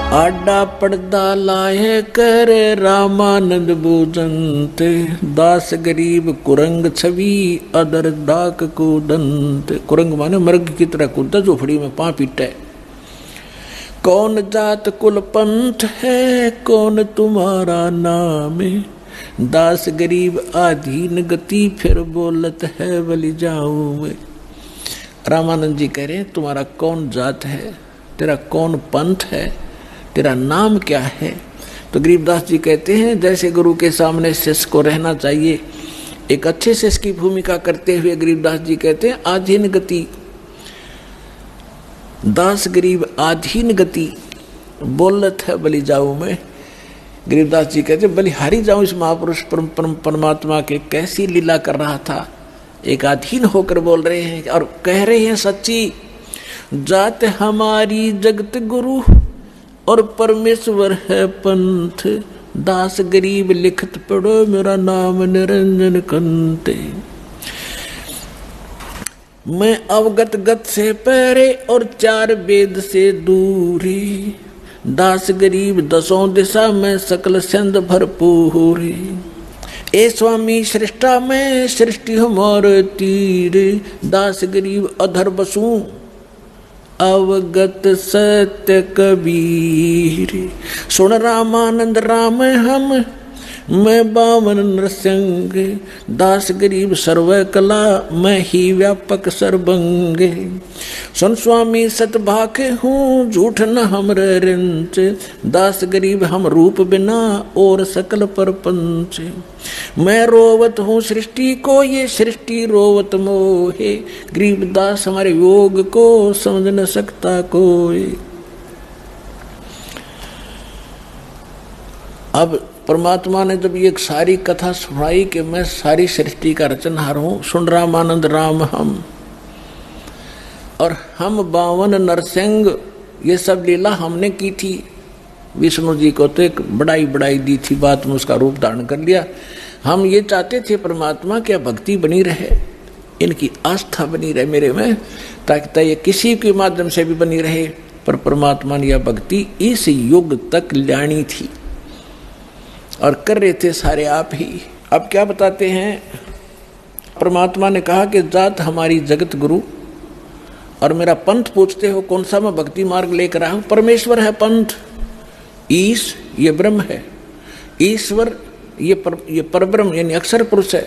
आडा पर्दा लाए कर रामानंद भोजनते, दास गरीब कुरंग छवि अदर डाक कूदंत। कुरंग माने मृग की तरह कूदा, झोपड़ी में पां पीटे। कौन जात कुल पंथ है, कौन तुम्हारा नाम, दास गरीब आधीन गति फिर बोलत है बलि जाऊं मैं। रामानंद जी कह रहे हैं तुम्हारा कौन जात है, तेरा कौन पंथ है, तेरा नाम क्या है। तो गरीबदास जी कहते हैं जैसे गुरु के सामने शिष्य को रहना चाहिए, एक अच्छे शिष्य की भूमिका करते हुए गरीबदास जी कहते हैं आधीन गति, दास गरीब आधीन गति बोलत है बलि जाऊं मैं। गरीबदास जी कहते बलिहारी जाऊं इस महापुरुष परमात्मा के कैसी लीला कर रहा था। एक अधीन होकर बोल रहे हैं और कह रहे हैं सच्ची जात हमारी जगत गुरु और परमेश्वर है पंथ, दास गरीब लिखत पढ़ो मेरा नाम निरंजन कंते। मैं अवगत गत से पहरे और चार वेद से दूरी, दास गरीब दसों दिशा में सकल छंद भरपूर। ए स्वामी सृष्टा में सृष्टि हमारे तीर, दास गरीब अधर बसूं अवगत सत्य कबीर। सुन रामानंद राम हम मैं बामन नृसिंह, दास गरीब सर्व कला मैं ही व्यापक सर्वंग। सुन स्वामी सतभाख हूँ झूठ न हमरे रिंच, दास गरीब हम रूप बिना और सकल परपंच। मैं रोवत हूँ सृष्टि को ये सृष्टि रोवत मोहे, गरीब दास हमारे योग को समझ न सकता कोई। अब परमात्मा ने जब ये सारी कथा सुनाई कि मैं सारी सृष्टि का रचनहार हूँ, सुन रामानंद राम हम और हम बावन नरसिंह, ये सब लीला हमने की थी। विष्णु जी को तो एक बड़ाई दी थी, बात में उसका रूप धारण कर लिया। हम ये चाहते थे परमात्मा क्या भक्ति बनी रहे, इनकी आस्था बनी रहे मेरे में, ताकि ये किसी के माध्यम से भी बनी रहे। पर परमात्मा ने यह भक्ति इस युग तक लानी थी और कर रहे थे सारे आप ही। अब क्या बताते हैं, परमात्मा ने कहा कि जात हमारी जगत गुरु और मेरा पंथ पूछते हो कौन सा मैं भक्ति मार्ग लेकर आया हूं। परमेश्वर है पंथ, ईश ये ब्रह्म है, ईश्वर ये परब्रह्म यानी अक्षर पुरुष है।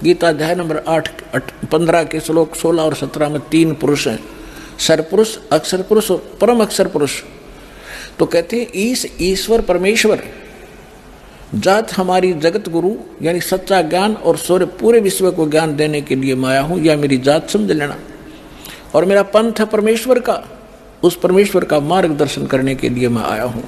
गीता अध्याय नंबर 8-15 के श्लोक 16 और 17 में 3 पुरुष हैं, सरपुरुष, अक्षर पुरुष और परम अक्षर पुरुष। तो कहते हैं ईश ईश्वर परमेश्वर, जात हमारी जगत गुरु यानी सच्चा ज्ञान और सूर्य पूरे विश्व को ज्ञान देने के लिए मैं आया हूँ, या मेरी जात समझ लेना। और मेरा पंथ है परमेश्वर का, उस परमेश्वर का मार्गदर्शन करने के लिए मैं आया हूँ।